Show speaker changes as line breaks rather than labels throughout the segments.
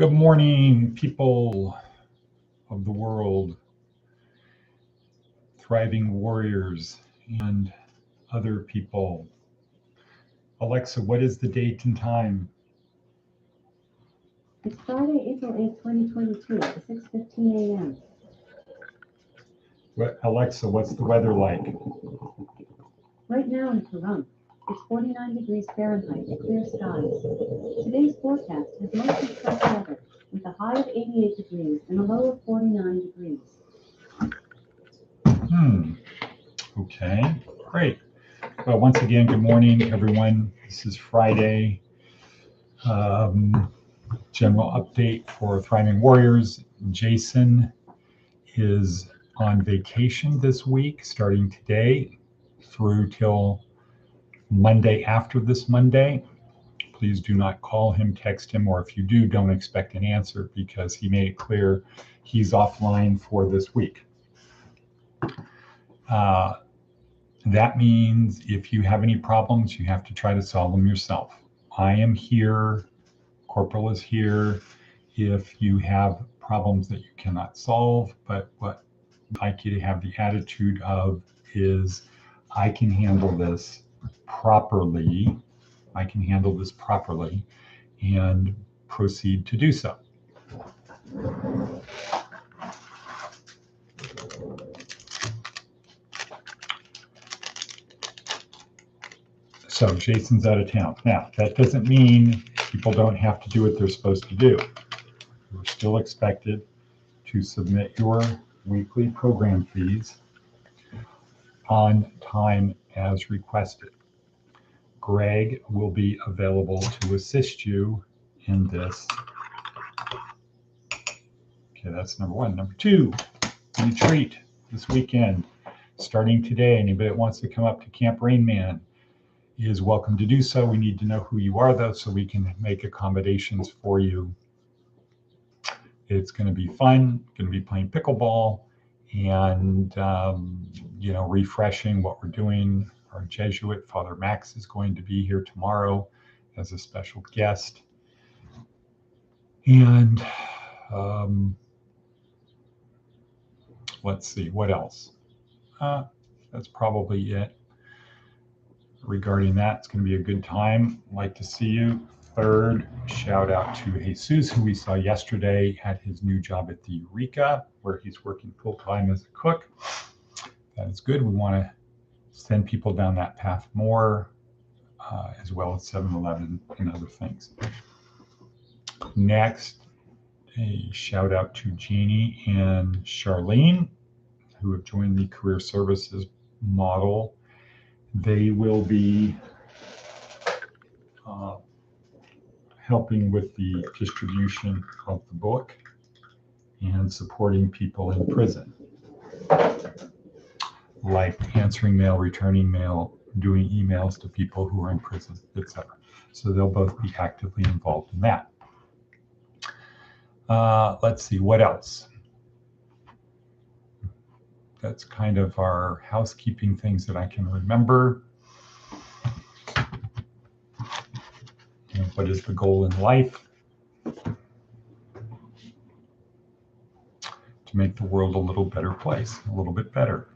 Good morning, people of the world, thriving warriors, and other people. Alexa, what is the date and time?
It's Friday, April 8th, 2022 at 6:15 a.m.
Alexa, what's the weather like?
Right now in Pahrump, it's 49 degrees Fahrenheit and clear skies. Today's forecast has mostly sunny weather with a high of 88 degrees and a low of 49 degrees.
Okay, great. Well, once again, good morning, everyone. This is Friday. General update for Thriving Warriors. Jason is on vacation this week, starting today through till Monday after this Monday. Please do not call him, text him, or if you do, don't expect an answer because he made it clear he's offline for this week. That means if you have any problems, you have to try to solve them yourself. I am here, Corporal is here. If you have problems that you cannot solve, but what I'd like you to have the attitude of is, I can handle this properly. I can handle this properly and proceed to do so. So Jason's out of town. Now, that doesn't mean people don't have to do what they're supposed to do. You're still expected to submit your weekly program fees on time as requested. Greg will be available to assist you in this. Okay, that's number one. Number two, retreat this weekend. Starting today, anybody that wants to come up to Camp Rain Man is welcome to do so. We need to know who you are, though, so we can make accommodations for you. It's going to be fun. Going to be playing pickleball and, refreshing what we're doing. Our Jesuit, Father Max, is going to be here tomorrow as a special guest. And let's see, what else? That's probably it. Regarding that, it's going to be a good time. I'd like to see you. Third, shout out to Jesus, who we saw yesterday at his new job at the Eureka, where he's working full-time as a cook. That is good. We want to send people down that path more, as well as 7-Eleven and other things. Next, a shout out to Jeannie and Charlene, who have joined the career services model. They will be helping with the distribution of the book and supporting people in prison, like answering mail, returning mail, doing emails to people who are in prison, etc. So they'll both be actively involved in that. Let's see, what else? That's kind of our housekeeping things that I can remember. And what is the goal in life? To make the world a little better place, a little bit better.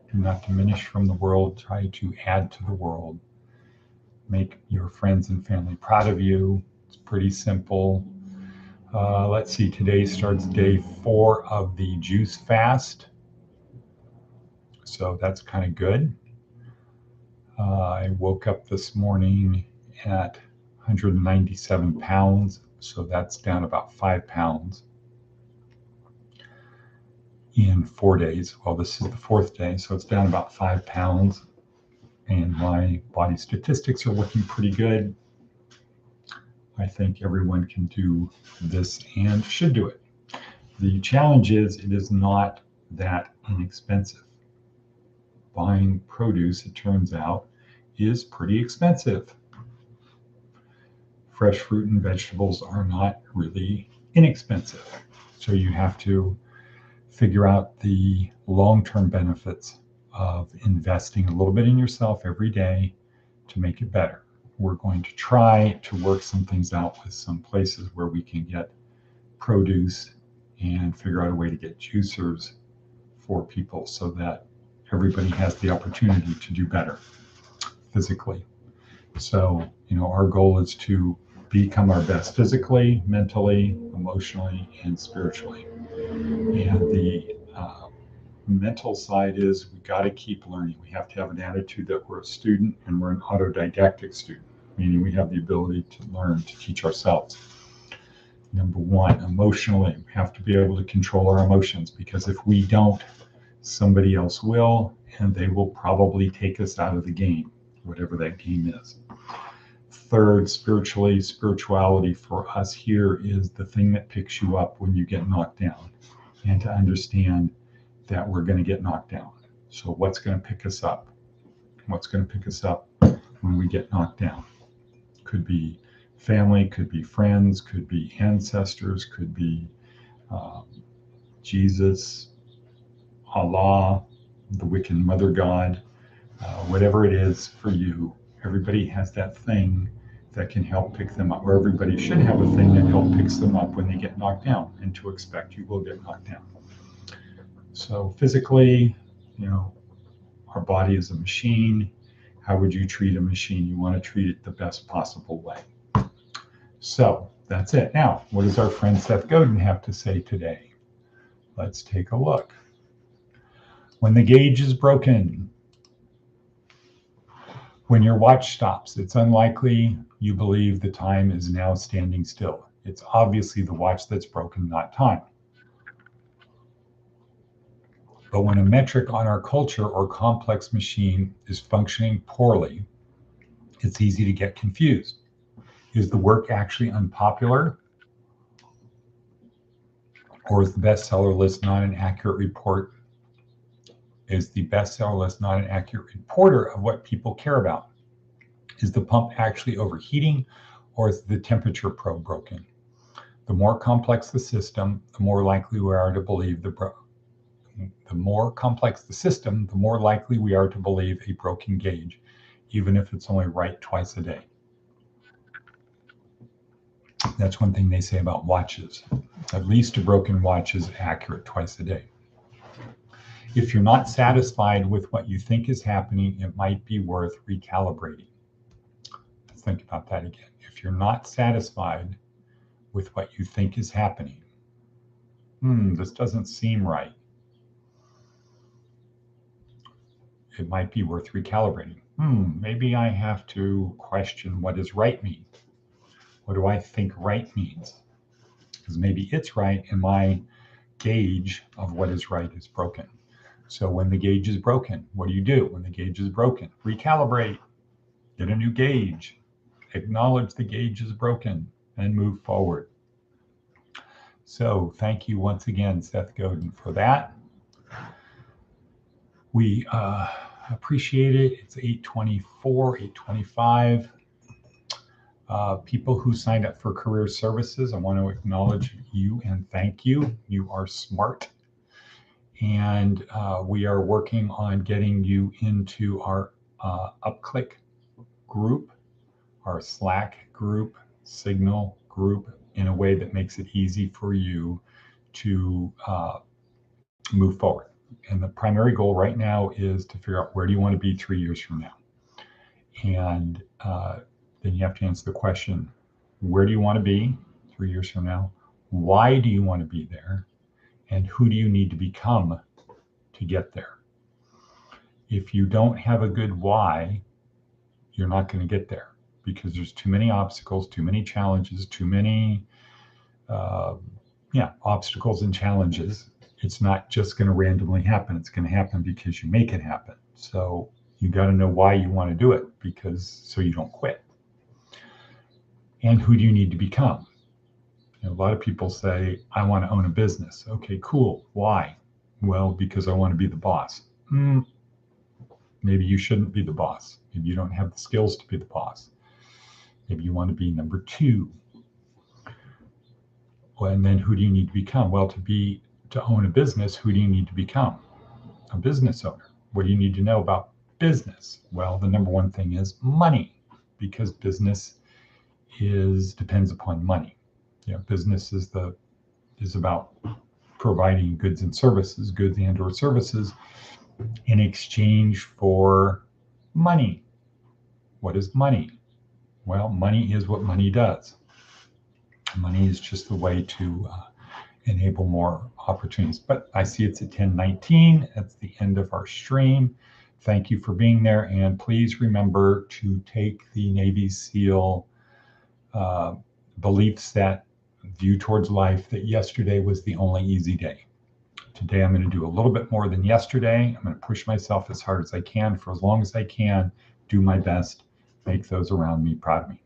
Do not diminish from the world, try to add to the world. Make your friends and family proud of you. It's pretty simple. Let's see, today starts day 4 of the juice fast. So that's kind of good. I woke up this morning at 197 pounds, so that's down about 5 pounds in 4 days. Well, this is the 4th day, so it's down about 5 pounds, and my body statistics are looking pretty good. I think everyone can do this and should do it. The challenge is it is not that inexpensive. Buying produce, it turns out, is pretty expensive. Fresh fruit and vegetables are not really inexpensive. So you have to figure out the long-term benefits of investing a little bit in yourself every day to make it better. we're going to try to work some things out with some places where we can get produce and figure out a way to get juicers for people so that everybody has the opportunity to do better physically. So, our goal is to become our best physically, mentally, emotionally, and spiritually. And the mental side is we got to keep learning. We have to have an attitude that we're a student and we're an autodidactic student, meaning we have the ability to learn, to teach ourselves. Number one, emotionally, we have to be able to control our emotions, because if we don't, somebody else will, and they will probably take us out of the game, whatever that game is. Third, spirituality for us here is the thing that picks you up when you get knocked down, and to understand that we're going to get knocked down. So what's going to pick us up? What's going to pick us up when we get knocked down? Could be family, could be friends, could be ancestors, could be Jesus, Allah, the Wiccan mother god, whatever it is for you. Everybody has that thing that can help pick them up, or everybody should have a thing that helps picks them up when they get knocked down, and to expect you will get knocked down. So physically, our body is a machine. How would you treat a machine? You want to treat it the best possible way. So that's it. Now, what does our friend Seth Godin have to say today? Let's take a look. When the gauge is broken, when your watch stops, it's unlikely you believe the time is now standing still. It's obviously the watch that's broken, not time. But when a metric on our culture or complex machine is functioning poorly, it's easy to get confused. Is the work actually unpopular? Or is the bestseller list not an accurate report? Is the bestseller list not an accurate reporter of what people care about? Is the pump actually overheating, or is the temperature probe broken? The more complex the system, the more likely we are to believe the more complex the system, the more likely we are to believe a broken gauge, even if it's only right twice a day. That's one thing they say about watches. At least a broken watch is accurate twice a day. If you're not satisfied with what you think is happening, it might be worth recalibrating. Let's think about that again. If you're not satisfied with what you think is happening, this doesn't seem right. It might be worth recalibrating. Maybe I have to question what does right mean? What do I think right means? Because maybe it's right and my gauge of what is right is broken. So when the gauge is broken, what do you do? When the gauge is broken, recalibrate, get a new gauge, acknowledge the gauge is broken, and move forward. So thank you once again, Seth Godin, for that. We appreciate it. It's 8:24, 8:25. People who signed up for career services, I want to acknowledge you and thank you. You are smart. And we are working on getting you into our UpClick group, our Slack group, Signal group, in a way that makes it easy for you to move forward. And the primary goal right now is to figure out where do you want to be 3 years from now. And then you have to answer the question, where do you want to be 3 years from now? Why do you want to be there? And who do you need to become to get there? If you don't have a good why, you're not going to get there, because there's too many obstacles, too many challenges, too many obstacles and challenges. It's not just going to randomly happen. It's going to happen because you make it happen. So you got to know why you want to do it, so you don't quit. And who do you need to become? A lot of people say, I want to own a business. Okay, cool. Why? Well, because I want to be the boss. Maybe you shouldn't be the boss. Maybe you don't have the skills to be the boss. Maybe you want to be number two. Well, and then who do you need to become? Well, to own a business, who do you need to become? A business owner. What do you need to know about business? Well, the number one thing is money. because business depends upon money. Business is about providing goods and services, goods and/or services in exchange for money. What is money? Well, money is what money does. Money is just the way to enable more opportunities. But I see it's at 10:19. That's the end of our stream. Thank you for being there. And please remember to take the Navy SEAL belief set, view towards life, that yesterday was the only easy day. Today, I'm going to do a little bit more than yesterday. I'm going to push myself as hard as I can for as long as I can, do my best, make those around me proud of me.